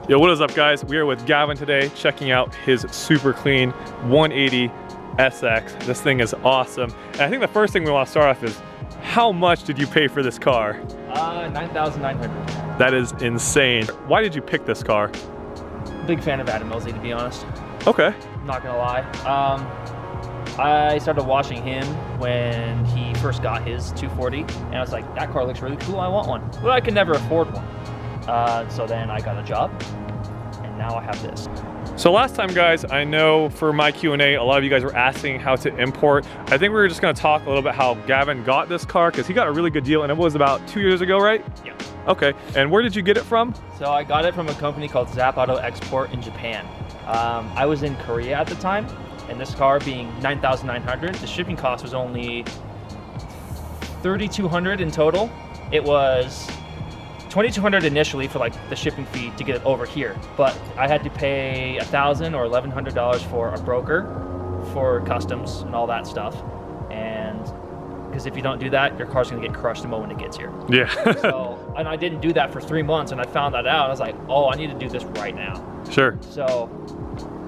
Yo, what is up guys? We are with Gavin today, checking out his super clean 180 SX. This thing is awesome. And I think the first thing we want to start off is, how much did you pay for this car? $9,900. That is insane. Why did you pick this car? Big fan of Adam Millsy, to be honest. Okay. Not gonna lie. I started watching him when he first got his 240, and I was like, that car looks really cool, I want one. But I could never afford one. So then I got a job, and now I have this. So last time guys, I know for my Q&A, a lot of you guys were asking how to import. I think we were just gonna talk a little bit how Gavin got this car, because he got a really good deal, and it was about 2 years ago, right? Yeah. Okay, and where did you get it from? So I got it from a company called Zap Auto Export in Japan. I was in Korea at the time, and this car being $9,900, the shipping cost was only $3,200 in total. It was $2,200 initially for like the shipping fee to get it over here, but I had to pay $1,000 or $1,100 for a broker for customs and all that stuff. And because if you don't do that, your car's gonna get crushed the moment it gets here. Yeah. So, and I didn't do that for 3 months, and I found that out. I was like, oh, I need to do this right now. Sure. So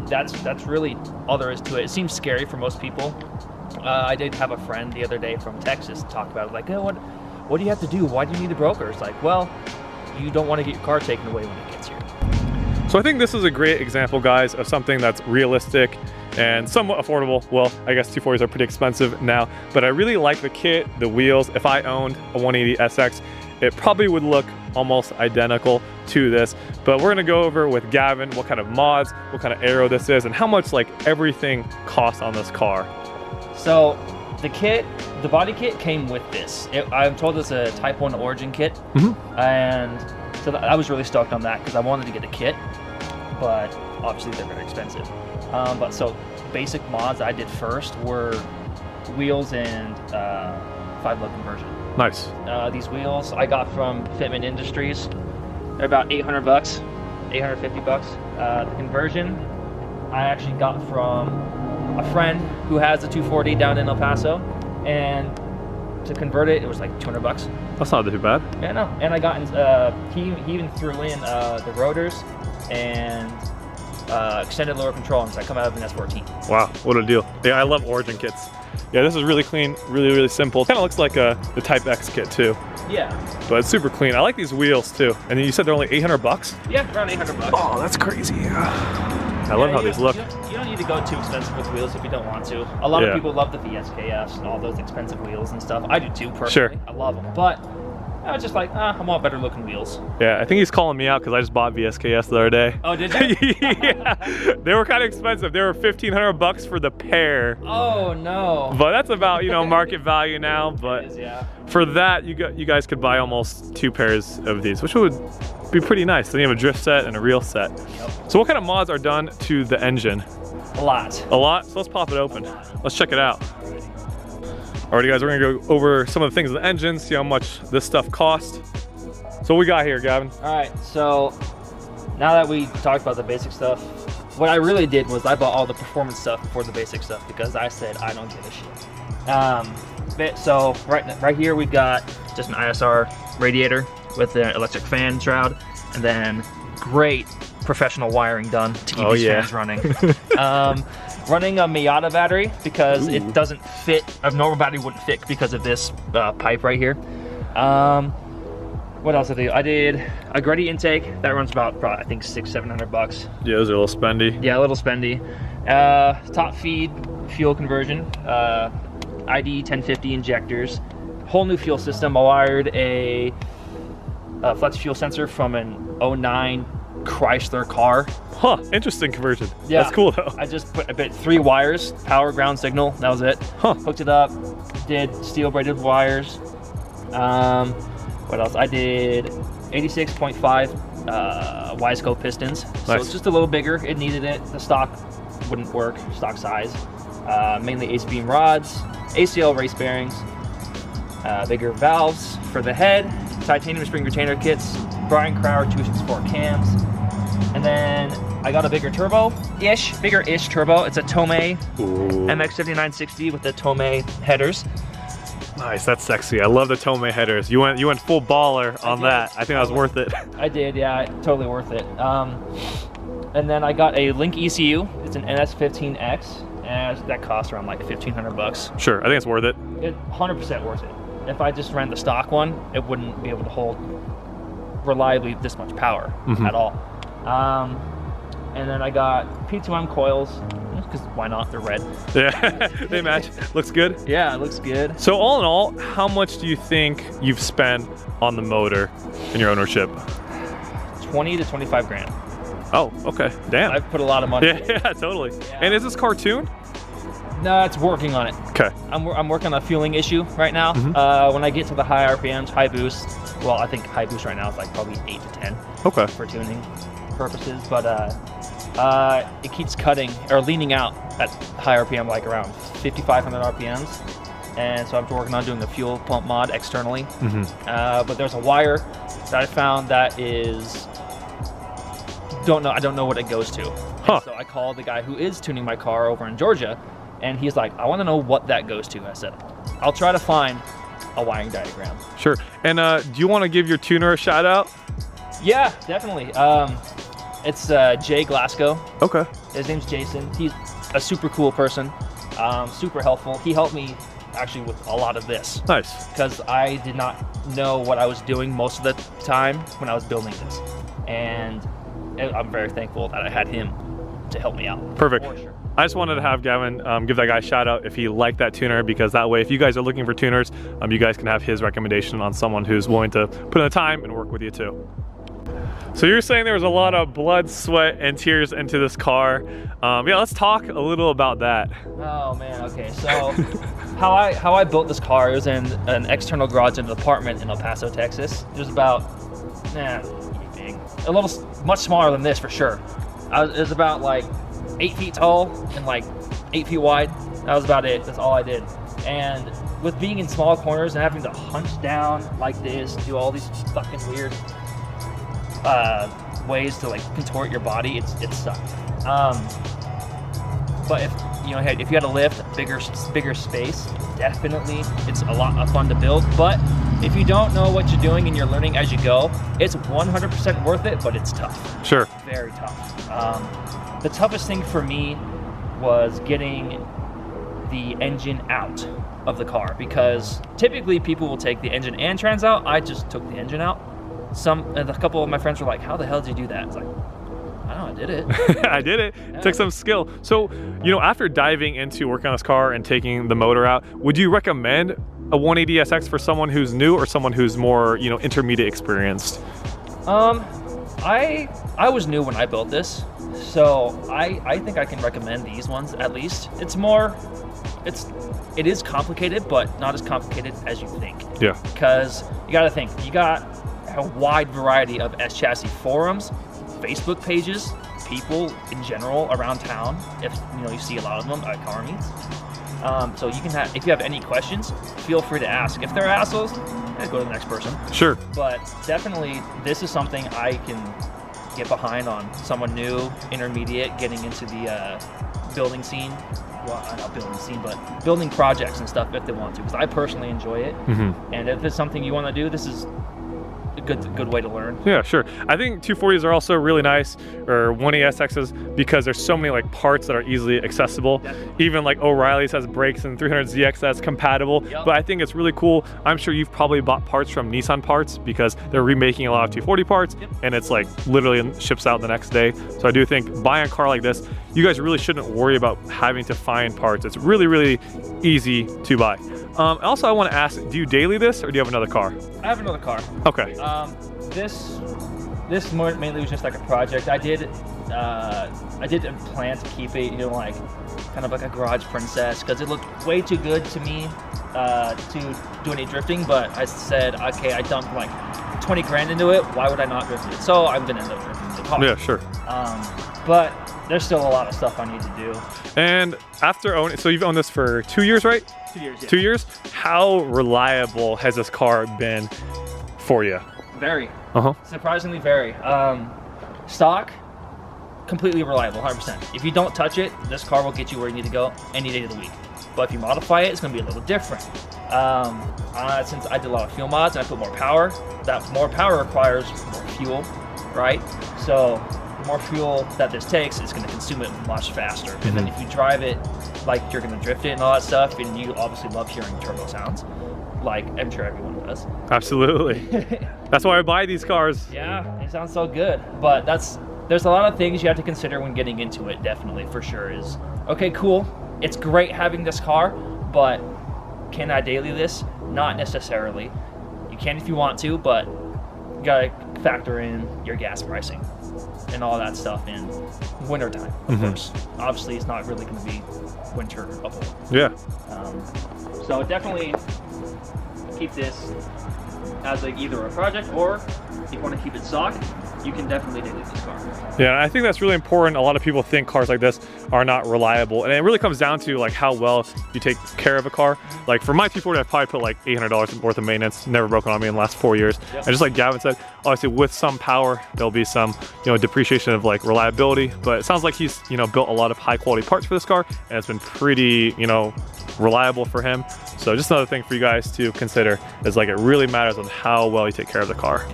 that's really all there is to it. It seems scary for most people. I did have a friend the other day from Texas talk about it, like, oh, what do you have to do? Why do you need a broker? It's like, well, you don't want to get your car taken away when it gets here. So I think this is a great example, guys, of something that's realistic and somewhat affordable. Well, I guess 240s are pretty expensive now, but I really like the kit, the wheels. If I owned a 180 SX, it probably would look almost identical to this. But we're gonna go over with Gavin what kind of mods, what kind of aero this is, and how much like everything costs on this car. So the kit, the body kit came with this. I'm told it's a Type 1 Origin kit. And so I was really stoked on that because I wanted to get a kit, but obviously they're very expensive. But so basic mods I did first were wheels and 5-low conversion. Nice. These wheels I got from Fitment Industries. They're about $800, $850. The conversion I actually got from a friend who has a 240 down in El Paso, and to convert it, it was like $200. That's not too bad. Yeah, no. And I got he even threw in the rotors and extended lower control, and so I come out of an S14. Wow, what a deal. Yeah, I love Origin kits. Yeah, this is really clean, really simple. Kind of looks like the Type X kit too. Yeah. But it's super clean. I like these wheels too. And then you said they're only $800? Yeah, around $800. Oh, that's crazy. I love how these look. You don't need to go too expensive with wheels if you don't want to. A lot of people love the VSKFs and all those expensive wheels and stuff. I do too, personally. Sure. I love them. But I was just like, I want better looking wheels. Yeah, I think he's calling me out because I just bought VSKS the other day. Oh, did you? Yeah, they were kind of expensive. They were $1,500 for the pair. Oh no. But that's about, you know, market value now. But it is, yeah. For that, you guys could buy almost 2 pairs of these, which would be pretty nice. Then you have a drift set and a real set. Yep. So what kind of mods are done to the engine? A lot. A lot? So let's pop it open. Let's check it out. Alrighty guys, we're gonna go over some of the things in the engine, see how much this stuff costs. So what we got here, Gavin? Alright, so now that we talked about the basic stuff, what I really did was I bought all the performance stuff before the basic stuff because I said I don't give a shit. So right here we've got just an ISR radiator with an electric fan shroud, and then great professional wiring done to keep these fans running. Running a Miata battery because it doesn't fit. A normal battery wouldn't fit because of this pipe right here. What else did I do? I did a Greddy intake that runs about I think $600-700. Yeah, those are a little spendy. Yeah, a little spendy. Top feed fuel conversion, ID 1050 injectors, whole new fuel system. I wired a flex fuel sensor from an 09 Chrysler car. Huh, interesting conversion. Yeah. That's cool though. I just put 3 wires, power, ground, signal, that was it. Huh. Hooked it up, did steel braided wires. What else? I did 86.5 Y-scope pistons. So Nice. it's just a little bigger, it needed it. The stock wouldn't work, stock size. Mainly ace beam rods, ACL race bearings, bigger valves for the head, titanium spring retainer kits, Brian Crower 264 cams, and then I got a bigger turbo-ish turbo. It's a Tomei MX-5960 with the Tomei headers. Nice, that's sexy. I love the Tomei headers. You went full baller on that. I think that was worth it. I did, yeah, totally worth it. And then I got a Link ECU. It's an NS15X, and that costs around like $1,500. Sure, I think it's worth it. 100% worth it. If I just ran the stock one, it wouldn't be able to hold reliably this much power at all. And then I got P2M coils, because why not? They're red. Yeah, they match. Looks good? Yeah, it looks good. So all in all, how much do you think you've spent on the motor in your ownership? 20 to 25 grand. Oh, okay. Damn. I've put a lot of money in. Yeah, totally. Yeah. And is this car tuned? No, it's working on it. Okay. I'm working on a fueling issue right now. When I get to the high RPMs, high boost, well, I think high boost right now is like probably 8 to 10 Okay. for tuning purposes, but it keeps cutting or leaning out at high RPM, like around 5,500 RPMs. And so I'm working on doing a fuel pump mod externally. But there's a wire that I found that is, I don't know what it goes to. Huh. So I called the guy who is tuning my car over in Georgia, and he's like, I want to know what that goes to. I said, I'll try to find a wiring diagram. Sure. And do you want to give your tuner a shout out? Yeah, definitely. It's Jay Glasgow. Okay. His name's Jason. He's a super cool person, super helpful. He helped me actually with a lot of this. Nice. Because I did not know what I was doing most of the time when I was building this. And I'm very thankful that I had him to help me out. Perfect. For sure. I just wanted to have Gavin give that guy a shout out if he liked that tuner, because that way if you guys are looking for tuners, you guys can have his recommendation on someone who's willing to put in the time and work with you too. So you're saying there was a lot of blood, sweat, and tears into this car. Yeah, let's talk a little about that. Oh man, okay. So how I built this car, it was in an external garage in an apartment in El Paso, Texas. It was about, big, a little, much smaller than this for sure. It was about like 8 feet tall and like 8 feet wide. That was about it. That's all I did. And with being in small corners and having to hunch down like this, do all these fucking weird ways to like contort your body, it sucked. But if you had a lift, bigger space, definitely it's a lot of fun to build. But if you don't know what you're doing and you're learning as you go, it's 100% worth it, but it's tough. Sure. Very tough. The toughest thing for me was getting the engine out of the car, because typically people will take the engine and trans out. I just took the engine out. A couple of my friends were like, how the hell did you do that? I was like, I don't know, I did it. I did it. Yeah. Took some skill. So, after diving into working on this car and taking the motor out, would you recommend a 180SX for someone who's new or someone who's more, intermediate experienced? I was new when I built this, so I think I can recommend these ones at least. It is complicated, but not as complicated as you think. Yeah. Because you got to think, you got a wide variety of S-chassis forums, Facebook pages, people in general around town. If you see a lot of them at car meets. So you can if you have any questions, feel free to ask. If they're assholes, go to the next person. Sure. But definitely, this is something I can get behind on someone new, intermediate, getting into the building scene. Well, not building scene, but building projects and stuff if they want to. Because I personally enjoy it. And if it's something you want to do, this is a good way to learn. Yeah, sure. I think 240s are also really nice, or 180SXs, because there's so many parts that are easily accessible. Definitely. Even O'Reilly's has brakes, and 300ZX that's compatible. Yep. But I think it's really cool. I'm sure you've probably bought parts from Nissan parts, because they're remaking a lot of 240 parts. Yep. And it's literally ships out the next day. So I do think buying a car like this, you guys really shouldn't worry about having to find parts. It's really, really easy to buy. Also, I want to ask, do you daily this, or do you have another car? I have another car. Okay. This mainly was just like a project. I did plan to keep it, kind of like a garage princess, because it looked way too good to me to do any drifting. But I said, okay, I dumped 20 grand into it. Why would I not drift it? So I'm gonna end up drifting the car. Yeah, sure. But there's still a lot of stuff I need to do. And after owning, so you've owned this for 2 years, right? 2 years, yeah. 2 years? How reliable has this car been for you? Very. Surprisingly very. Stock, completely reliable, 100%. If you don't touch it, this car will get you where you need to go any day of the week. But if you modify it, it's going to be a little different. Since I did a lot of fuel mods and I put more power, that more power requires more fuel, right? So the more fuel that this takes, it's going to consume it much faster. And then if you drive it like you're going to drift it and all that stuff, and you obviously love hearing turbo sounds, like I'm sure everyone does. Absolutely. That's why I buy these cars. Yeah, it sounds so good. But there's a lot of things you have to consider when getting into it, definitely, for sure. Is, okay, cool, it's great having this car, but can I daily this? Not necessarily. You can if you want to, but you gotta factor in your gas pricing and all that stuff in wintertime, of course. Obviously, it's not really gonna be winter up. Yeah. So definitely keep this as either a project, or if you want to keep it stock, you can definitely daily this car. Yeah, and I think that's really important. A lot of people think cars like this are not reliable, and it really comes down to like how well you take care of a car. Like for my T40, I've probably put like $800 worth of maintenance, never broken on me in the last 4 years. Yep. And just like Gavin said, obviously with some power, there'll be some, depreciation of like reliability, but it sounds like he's, built a lot of high quality parts for this car, and it's been pretty, reliable for him. So just another thing for you guys to consider is like it really matters on how well you take care of the car.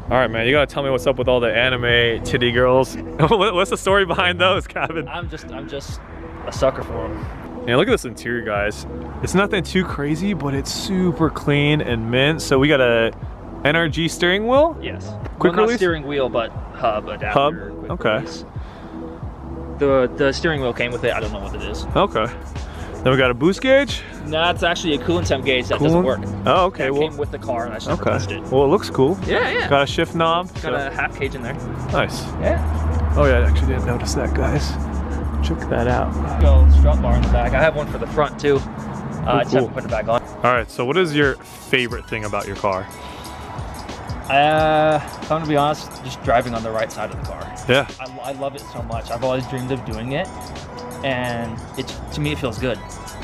All right, man, you gotta tell me what's up with all the anime titty girls. What's the story behind those, Gavin? I'm just a sucker for them. Yeah, look at this interior, guys. It's nothing too crazy, but it's super clean and mint. So we got a NRG steering wheel? Yes. Quick release? Not steering wheel, but hub adapter. Hub? Quick okay. Release. The steering wheel came with it. I don't know what it is. Okay. Then we got a boost gauge? No, it's actually a coolant temp gauge that doesn't work. Oh, okay. That came with the car, and I just never touched it. Well, it looks cool. Yeah. Got a shift knob. Got a half cage in there. Nice. Yeah. Oh yeah, I actually didn't notice that, guys. Check that out. Go strut bar in the back. I have one for the front too. I just have to put it back on. All right. So, what is your favorite thing about your car? If I'm gonna be honest, just driving on the right side of the car. Yeah. I love it so much. I've always dreamed of doing it, and to me it feels good.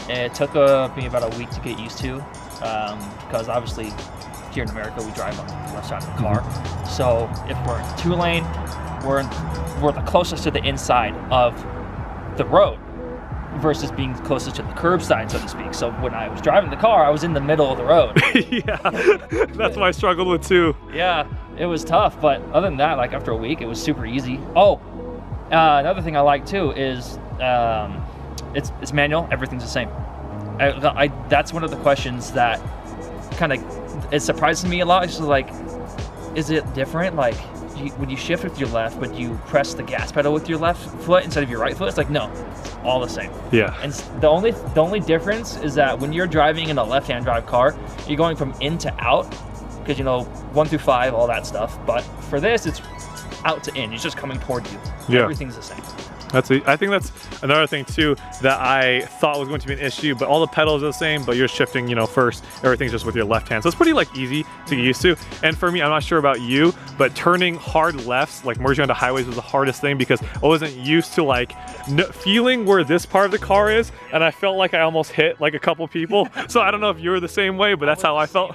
It took me about a week to get used to, because obviously here in America we drive on the left side of the car. So if we're in 2-lane, we're the closest to the inside of the road versus being closest to the curb side, so to speak. So when I was driving the car, I was in the middle of the road. Yeah, that's what I struggled with too. Yeah, it was tough, but other than that, like after a week, it was super easy. Oh, another thing I like too is it's manual. Everything's the same. That's one of the questions that kind of it surprises me a lot. It's like, is it different? Like, when you shift with your left, but you press the gas pedal with your left foot instead of your right foot, it's like, no, it's all the same. Yeah. And the only difference is that when you're driving in a left-hand drive car, you're going from in to out, because 1 through 5, all that stuff. But for this, it's out to in. It's just coming toward you. Yeah. Everything's the same. I think that's another thing too that I thought was going to be an issue, but all the pedals are the same, but you're shifting, first, everything's just with your left hand. So it's pretty easy to get used to. And for me, I'm not sure about you, but turning hard lefts, like merging onto highways, was the hardest thing because I wasn't used to feeling where this part of the car is, and I felt like I almost hit a couple people. So I don't know if you were the same way, but that's how I felt.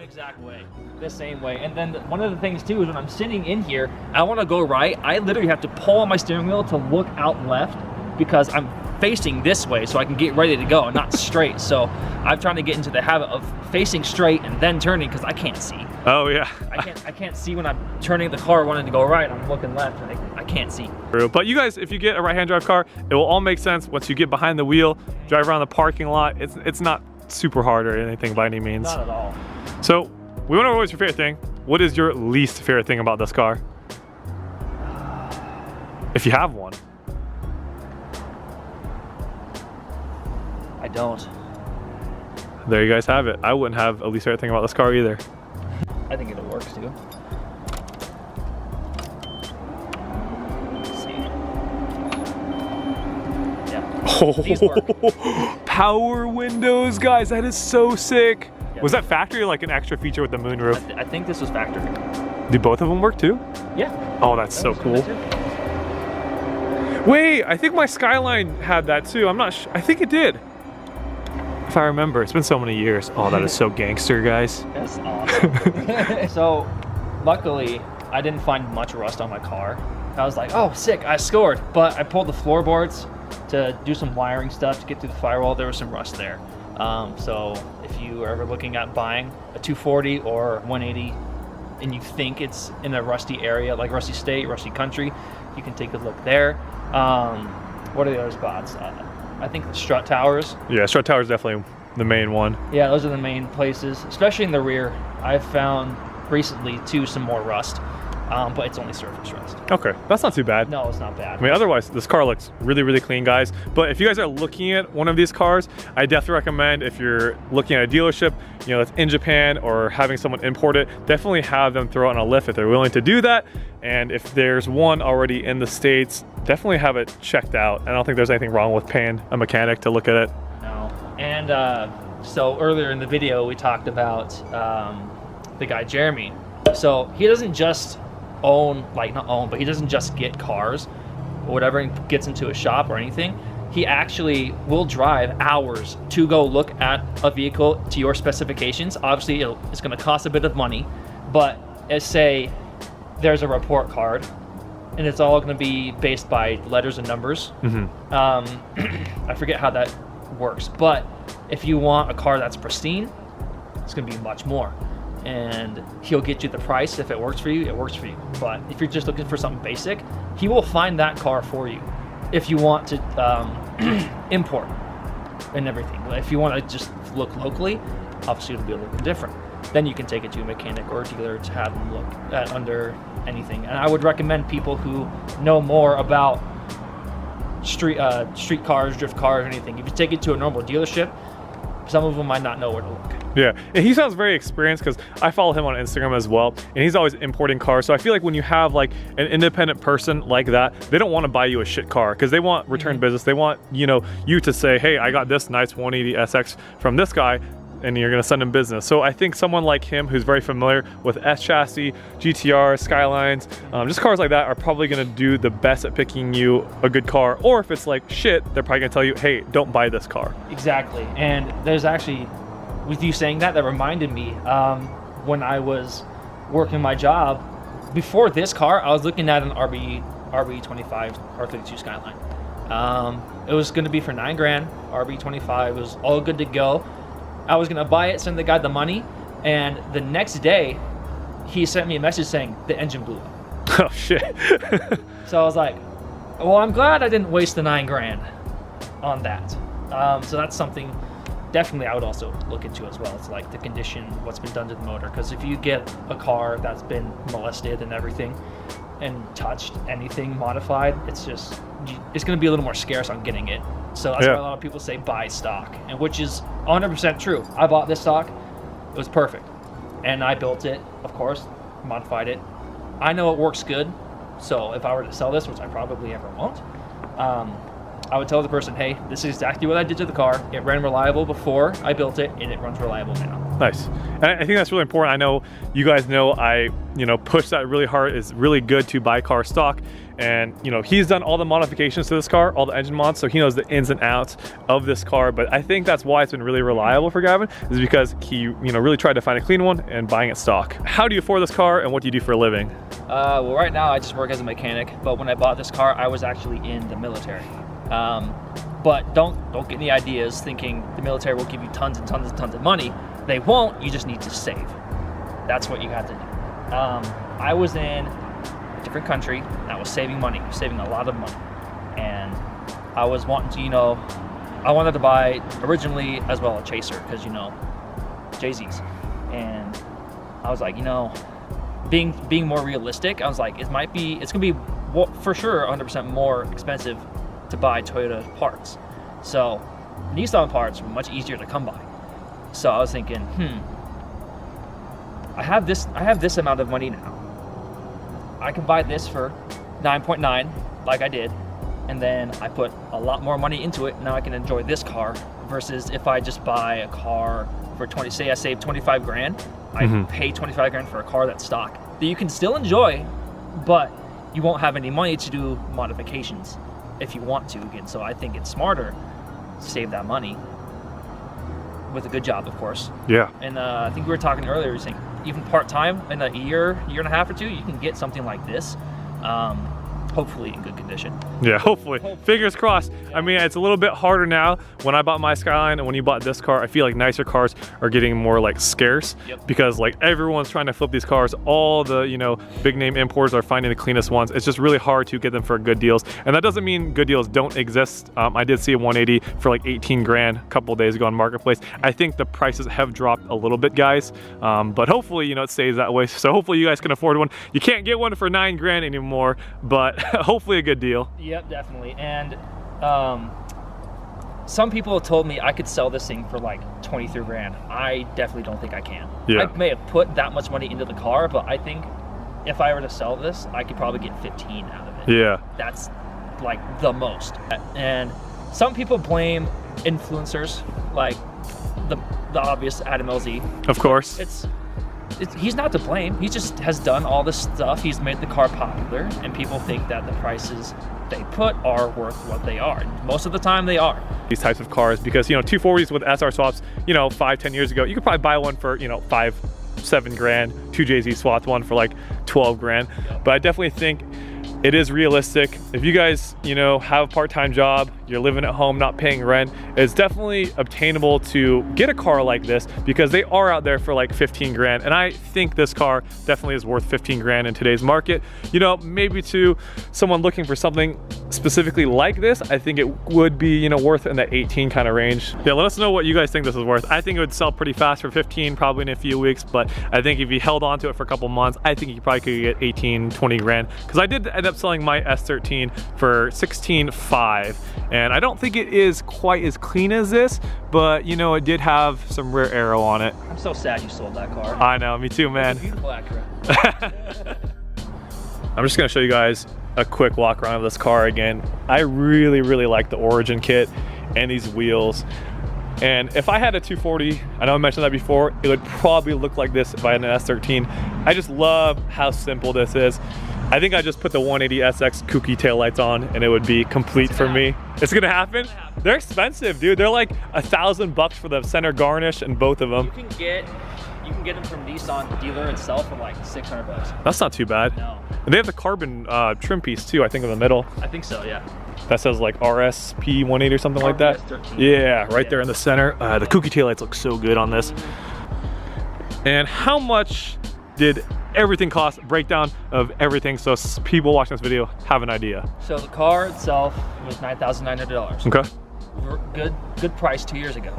The same way. And then one of the things too is when I'm sitting in here, I want to go right, I literally have to pull on my steering wheel to look out left because I'm facing this way so I can get ready to go and not straight. So I'm trying to get into the habit of facing straight and then turning because I can't see. Oh yeah. I can't see when I'm turning the car wanting to go right. I'm looking left and I can't see. But you guys, if you get a right-hand drive car, it will all make sense once you get behind the wheel, drive around the parking lot. It's not super hard or anything by any means. Not at all. So we went over what's your favorite thing. What is your least favorite thing about this car? If you have one. I don't. There you guys have it. I wouldn't have a least favorite thing about this car either. I think it works too. Let's see. Yeah. Oh, these work. Power windows, guys. That is so sick. Yep. Was that factory or like an extra feature with the moonroof? I think this was factory. Do both of them work too? Yeah. Oh, that's so cool. Wait, I think my Skyline had that too. I'm not sure. I think it did. If I remember, it's been so many years. Oh, that is so gangster, guys. That's awesome. So, luckily, I didn't find much rust on my car. I was like, oh, sick, I scored. But I pulled the floorboards to do some wiring stuff to get through the firewall. There was some rust there. So if you are ever looking at buying a 240 or 180 and you think it's in a rusty area, like rusty state, rusty country, you can take a look there. What are the other spots? I think the strut towers. Yeah, strut tower is definitely the main one. Yeah, those are the main places, especially in the rear. I've found recently too some more rust, but it's only surface rust. Okay, that's not too bad. No, it's not bad. I mean, otherwise, this car looks really, really clean, guys. But if you guys are looking at one of these cars, I definitely recommend, if you're looking at a dealership, you know, that's in Japan or having someone import it, definitely have them throw it on a lift if they're willing to do that. And if there's one already in the States, definitely have it checked out. I don't think there's anything wrong with paying a mechanic to look at it. No. And so earlier in the video, we talked about the guy, Jeremy. So he doesn't just own, like not own, but he doesn't just get cars or whatever and gets into a shop or anything. He actually will drive hours to go look at a vehicle to your specifications. Obviously, it's going to cost a bit of money, but as say there's a report card and it's all going to be based by letters and numbers. I forget how that works, but if you want a car that's pristine, it's going to be much more. And he'll get you the price. If it works for you, it works for you. But if you're just looking for something basic, he will find that car for you. If you want to import and everything, if you want to just look locally, obviously it'll be a little bit different. Then you can take it to a mechanic or a dealer to have them look at under anything. And I would recommend people who know more about street cars, drift cars, or anything. If you take it to a normal dealership, some of them might not know where to look. Yeah, and he sounds very experienced because I follow him on Instagram as well, and he's always importing cars. So I feel like when you have like an independent person like that, they don't want to buy you a shit car because they want return business. They want, you know, you to say, hey, I got this nice 180 SX from this guy, and you're going to send him business. So I think someone like him who's very familiar with S chassis, GTR, Skylines, just cars like that are probably going to do the best at picking you a good car. Or if it's like shit, they're probably going to tell you, hey, don't buy this car. Exactly. And there's actually, with you saying that, that reminded me when I was working my job, before this car, I was looking at an RB25 R32 Skyline. It was going to be for $9,000, RB25. It was all good to go. I was going to buy it, send the guy the money, and the next day, he sent me a message saying the engine blew up. Oh, shit. So I was like, well, I'm glad I didn't waste the $9,000 on that. So that's something definitely I would also look into as well. It's like the condition, what's been done to the motor. Because if you get a car that's been molested and everything and touched anything modified, it's going to be a little more scarce on getting it. So that's why a lot of people say buy stock, and which is 100% true. I bought this stock. It was perfect. And I built it, of course, modified it. I know it works good. So if I were to sell this, which I probably ever won't, I would tell the person, hey, this is exactly what I did to the car. It ran reliable before I built it, and it runs reliable now. Nice. And I think that's really important. I know you guys know I, push that really hard. It's really good to buy car stock. And, he's done all the modifications to this car, all the engine mods, so he knows the ins and outs of this car. But I think that's why it's been really reliable for Gavin, is because he, really tried to find a clean one and buying it stock. How do you afford this car, and what do you do for a living? Well, right now I just work as a mechanic, but when I bought this car, I was actually in the military. But don't get any ideas thinking the military will give you tons and tons and tons of money. They won't. You just need to save. That's what you have to do. I was in a different country, and I was saving money, saving a lot of money. And I was wanting to, I wanted to buy originally as well a Chaser because, Jay-Z's. And I was like, being more realistic, I was like, it's going to be for sure 100% more expensive to buy Toyota parts. So Nissan parts were much easier to come by. So I was thinking, I have this amount of money now. I can buy this for 9.9 like I did, and then I put a lot more money into it. Now I can enjoy this car versus if I just buy a car for say I save $25,000, I pay $25,000 for a car that's stock that you can still enjoy, but you won't have any money to do modifications if you want to again. So I think it's smarter to save that money with a good job, of course. Yeah. And I think we were talking earlier, even part-time in a year and a half or two, you can get something like this hopefully in good condition. Yeah, hopefully. Fingers crossed. Yeah. I mean, it's a little bit harder now. When I bought my Skyline and when you bought this car, I feel like nicer cars are getting more like scarce because like everyone's trying to flip these cars. All the, you know, big name importers are finding the cleanest ones. It's just really hard to get them for good deals. And that doesn't mean good deals don't exist. I did see a 180 for like 18 grand a couple of days ago on Marketplace. I think the prices have dropped a little bit, guys. But hopefully, you know, it stays that way. So hopefully you guys can afford one. You can't get one for 9 grand anymore, but hopefully a good deal. Yep, definitely. And some people have told me I could sell this thing for like 23 grand. I definitely don't think I can. Yeah. I may have put that much money into the car, but I think if I were to sell this, I could probably get 15 out of it. Yeah. That's like the most. And some people blame influencers, like the obvious Adam LZ. Of course. He's not to blame. He just has done all this stuff. He's made the car popular, and people think that the prices they put are worth what they are. And most of the time they are. These types of cars, because, you know, 240s with SR swaps, you know, 5-10 years ago, you could probably buy one for, you know, 5-7 grand, 2 JZ swapped one for like 12 grand. Yep. But I definitely think it is realistic. If you guys, you know, have a part-time job, you're living at home, not paying rent, it's definitely obtainable to get a car like this because they are out there for like 15 grand. And I think this car definitely is worth 15 grand in today's market. You know, maybe to someone looking for something specifically like this, I think it would be, you know, worth in that 18 kind of range. Yeah, let us know what you guys think this is worth. I think it would sell pretty fast for 15, probably in a few weeks, but I think if you held on to it for a couple months, I think you probably could get 18, 20 grand. Because I did end up selling my S13 for 16.5, and I don't think it is quite as clean as this, but you know, it did have some rear aero on it. I'm so sad you sold that car. I know, me too, man. It's a beautiful Acura. I'm just gonna show you guys a quick walk around of this car again. I really like the Origin kit and these wheels. And if I had a 240, I know I mentioned that before, it would probably look like this if I had an S13. I just love how simple this is. I think I just put the 180 SX kooky taillights on and it would be complete for me. It's gonna happen? They're expensive, dude. They're like $1,000 for the center garnish and both of them. You can get them from Nissan dealer itself for like 600 bucks. That's not too bad. No. And they have the carbon trim piece too, I think, in the middle. I think so, yeah. That says like RSP 180 or something like that. 13. Yeah, right there in the center. The kooky taillights look so good on this. And how much did everything cost? Breakdown of everything so people watching this video have an idea. So the car itself was $9,900. Okay. Good price 2 years ago,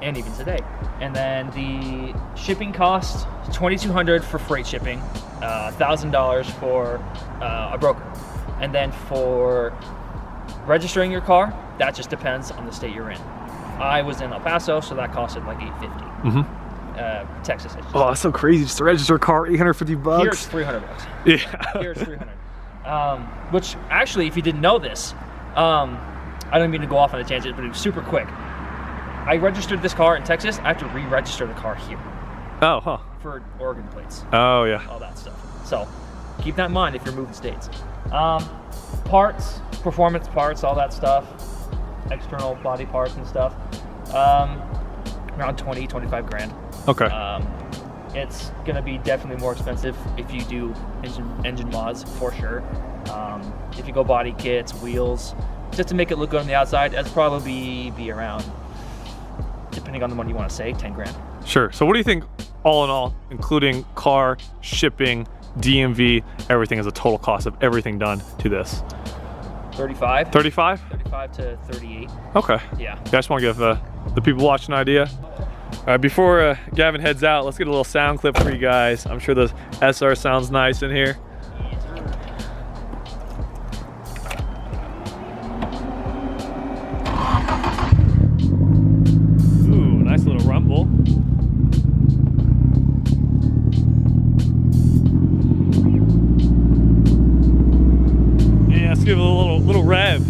and even today. And then the shipping cost, $2,200 for freight shipping, $1,000 for a broker. And then for registering your car, that just depends on the state you're in. I was in El Paso, so that costed like $850. Texas. Oh, that's so crazy. Just to register a car, 850 bucks. Here it's 300 bucks. Yeah. Here it's 300. Which actually, if you didn't know this, I don't mean to go off on a tangent, but it was super quick. I registered this car in Texas. I have to re-register the car here. Oh, huh. For Oregon plates. Oh, yeah. All that stuff. So keep that in mind if you're moving states. Parts, performance parts, all that stuff. External body parts and stuff. Around 20, 25 grand. Okay. It's gonna be definitely more expensive if you do engine mods, for sure. If you go body kits, wheels, just to make it look good on the outside, that's probably be around, depending on the one you want to say, 10 grand. Sure. So what do you think, all in all, including car, shipping, DMV, everything is a total cost of everything done to this? 35. 35? 35 to 38. Okay. Yeah. I just want to give the people watching an idea. Before Gavin heads out, let's get a little sound clip for you guys. I'm sure the SR sounds nice in here. Ooh, nice little rumble. Yeah, let's give it a little rev.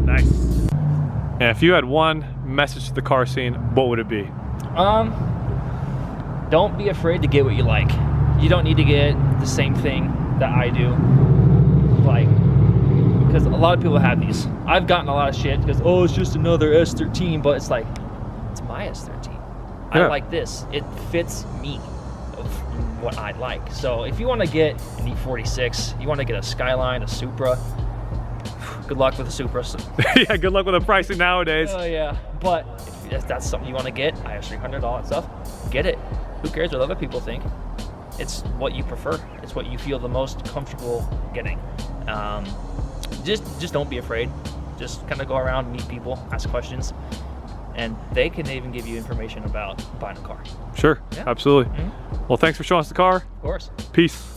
Nice. And if you had one message to the car scene, what would it be? Don't be afraid to get what you like. You don't need to get the same thing that I do. Like, because a lot of people have these. I've gotten a lot of shit because, oh, it's just another S13, but it's like, it's my S13. Yeah. I like this. It fits me what I like. So if you want to get an E46, you want to get a Skyline, a Supra, good luck with the Supra. Yeah, good luck with the pricing nowadays. Oh yeah, but if that's something you want to get, IS300, all that stuff, get it. Who cares what other people think? It's what you prefer. It's what you feel the most comfortable getting. Just don't be afraid. Just kind of go around, meet people, ask questions, and they can even give you information about buying a car. Sure, Yeah. absolutely. Well, thanks for showing us the car. Of course. Peace.